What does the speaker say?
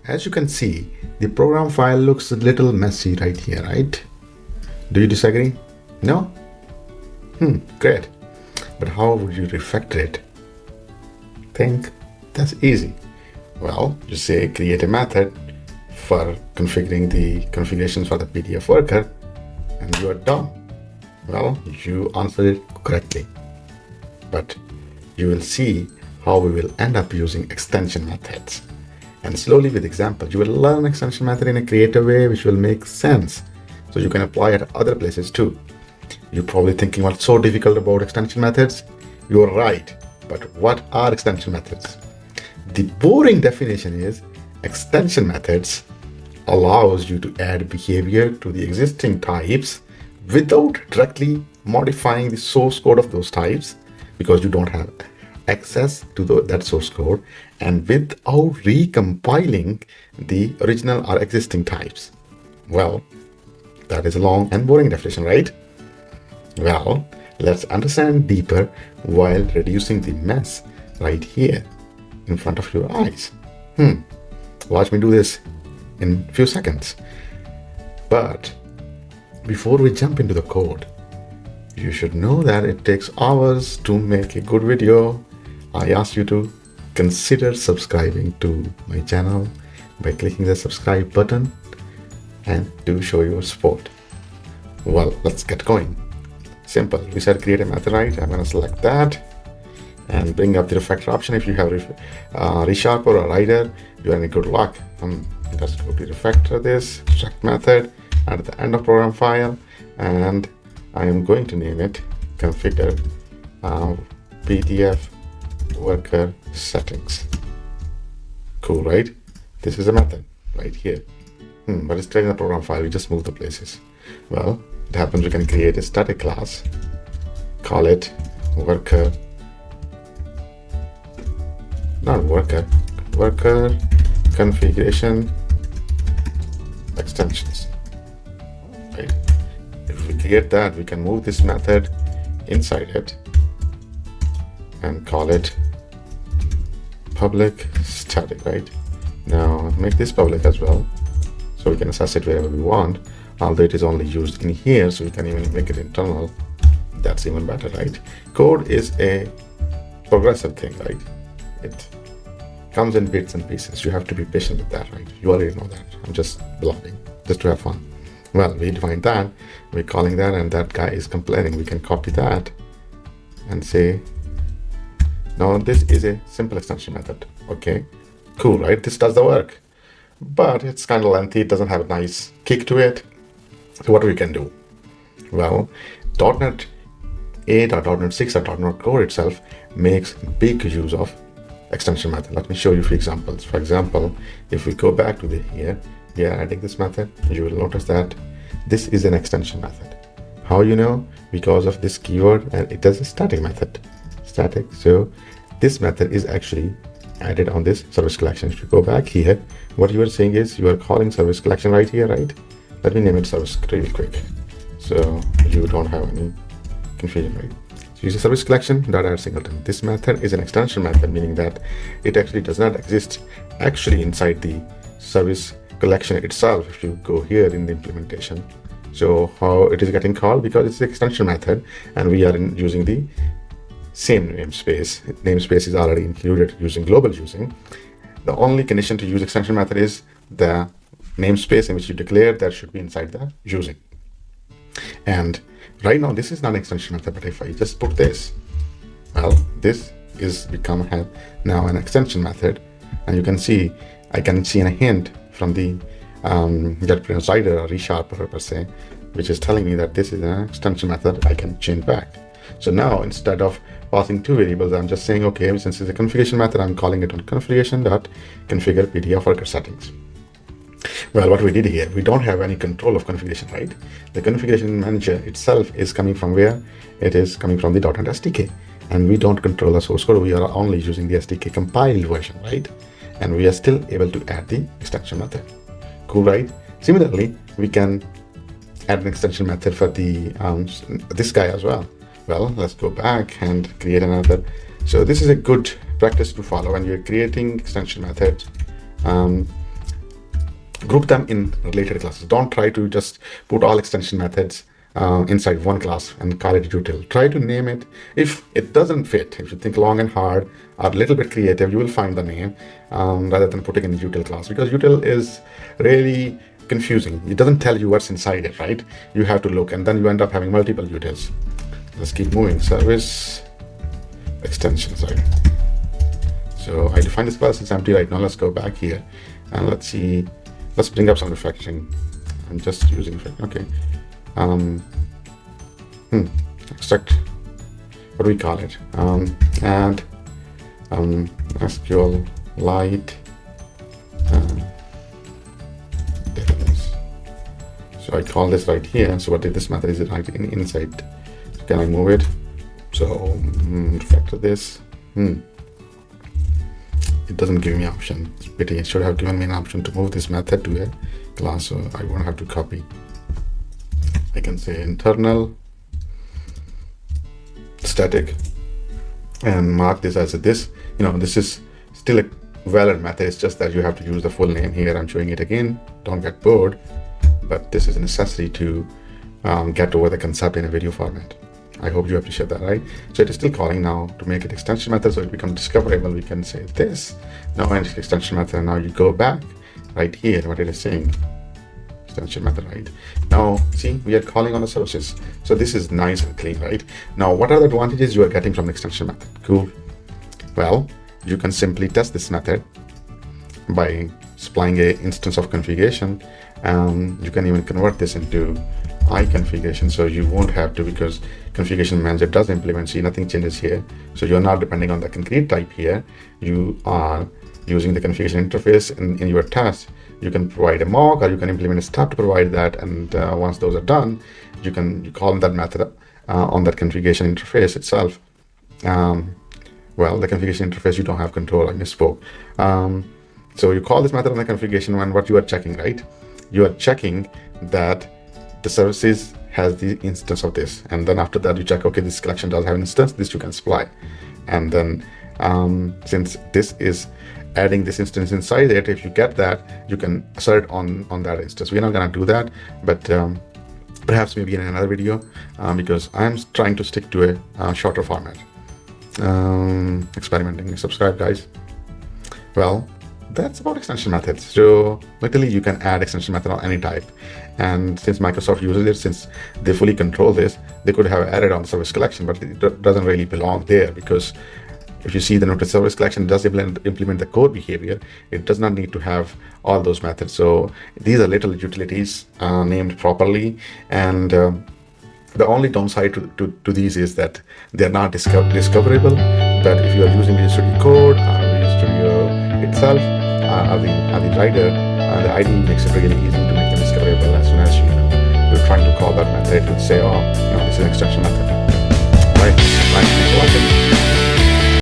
as you can see, the program file looks a little messy right here, right? Do you disagree? No? Great. But how would you refactor it? Think that's easy. Well, you say create a method for configuring the configurations for the PDF worker and you are done. Well, you answered it correctly. But you will see how we will end up using extension methods. And slowly with examples, you will learn extension method in a creative way which will make sense. So you can apply it at other places too. You're probably thinking what's so difficult about extension methods? You're right. But what are extension methods? The boring definition is extension methods allows you to add behavior to the existing types without directly modifying the source code of those types because you don't have access to that source code and without recompiling the original or existing types. Well, that is a long and boring definition, right? Well, let's understand deeper while reducing the mess right here in front of your eyes. Watch me do this in a few seconds. But before we jump into the code, you should know that it takes hours to make a good video. I ask you to consider subscribing to my channel by clicking the subscribe button and to show your support. Well, let's get going. Simple. We said create a method, right? I'm going to select that and bring up the refactor option. If you have resharper or rider, you are in good luck. Just go to refactor this extract method at the end of program file, and I am going to name it configure PDF worker settings. Cool, right? This is a method right here. But it's creating the program file. We just move the places. Well, it happens we can create a static class, call it worker configuration extensions, right? If we create that, we can move this method inside it and call it public static, right? Now make this public as well so we can access it wherever we want, although it is only used in here, so we can even make it internal. That's even better, right? Code is a progressive thing, right? It comes in bits and pieces. You have to be patient with that, right? You already know that. I'm just blabbing just to have fun. Well, we define that, we're calling that, and that guy is complaining. We can copy that and say, now this is a simple extension method. Okay, cool, right? This does the work, but it's kind of lengthy. It doesn't have a nice kick to it. So what we can do? Well, .NET 8 or .NET 6 or .NET Core itself makes big use of extension method. Let me show you a few examples. For example, if we go back to here, we are adding this method. You will notice that this is an extension method. How you know? Because of this keyword, and it does a static method. Static. So this method is actually added on this service collection. If you go back here, what you are saying is you are calling service collection right here, right? Let me name it service really quick so you don't have any confusion, right? So use a service collection .add singleton. This method is an extension method, meaning that it actually does not exist actually inside the service collection itself. If you go here in the implementation, so how it is getting called, because it's the extension method and we are using the same namespace. Namespace is already included using global using. The only condition to use extension method is the namespace in which you declare that should be inside the using. And right now this is not an extension method, but if I just put this, well, this is become now an extension method, and you can see I can see a hint from the JetBrains rider or resharper per se, which is telling me that this is an extension method. I can change back. So now instead of passing two variables, I'm just saying, okay, since it's a configuration method, I'm calling it on configuration.configure PDF worker settings. Well, what we did here, we don't have any control of configuration, right? The configuration manager itself is coming from where? It is coming from the .NET SDK, and we don't control the source code. We are only using the SDK compiled version, right? And we are still able to add the extension method. Cool, right? Similarly, we can add an extension method for the this guy as well. Well, let's go back and create another. So this is a good practice to follow when you're creating extension methods. group them in related classes. Don't try to just put all extension methods inside one class and call it util. Try to name it. If it doesn't fit, if you think long and hard or a little bit creative, you will find the name rather than putting in the util class, because util is really confusing. It doesn't tell you what's inside it, right? You have to look, and then you end up having multiple utils. Let's keep moving. Service extensions, right? So I define this class, it's empty right now. Let's go back here and let's see. Let's bring up some refactoring. I'm just using okay. Extract, what do we call it? Add SQLite database. So I call this right here. So what did this method is it right inside? So can I move it? So refactor this. It doesn't give me option. It's pity. It should have given me an option to move this method to a class, so I won't have to copy. I can say internal static and mark this as a this. This is still a valid method. It's just that you have to use the full name here. I'm showing it again. Don't get bored, but this is a necessity to get over the concept in a video format. I hope you appreciate that, right? So it is still calling now to make it extension method, so it becomes discoverable. We can say this now, and extension method. Now you go back right here, what it is saying, extension method, right? Now see, we are calling on the services, so this is nice and clean, right? Now what are the advantages you are getting from the extension method? Cool. Well, you can simply test this method by supplying a instance of configuration, and you can even convert this into configuration, so you won't have to, because configuration manager does implement, see, nothing changes here, so you're not depending on the concrete type here. You are using the configuration interface in your task. You can provide a mock, or you can implement a step to provide that, and once those are done, you call that method on that configuration interface itself. Well, the configuration interface, you don't have control. I misspoke. So you call this method on the configuration one. What you are checking, right? You are checking that the services has the instance of this, and then after that you check, okay, this collection does have an instance, this you can supply, and then since this is adding this instance inside it, if you get that, you can assert on that instance. We're not going to do that, but perhaps maybe in another video, because I'm trying to stick to a shorter format. Experimenting. Subscribe, guys. Well, that's about extension methods. So literally you can add extension method on any type, and since Microsoft uses it, since they fully control this, they could have added on service collection, but it doesn't really belong there, because if you see the notice service collection does implement the core behavior, it does not need to have all those methods. So these are little utilities named properly, and the only downside to these is that they're not discoverable. But if you are using Visual Studio Code or Visual Studio itself, as the writer, the IDE makes it really easy to make them discoverable. As soon as you're trying to call that method, it will say, oh, this is an extension method. Right. Thanks for watching.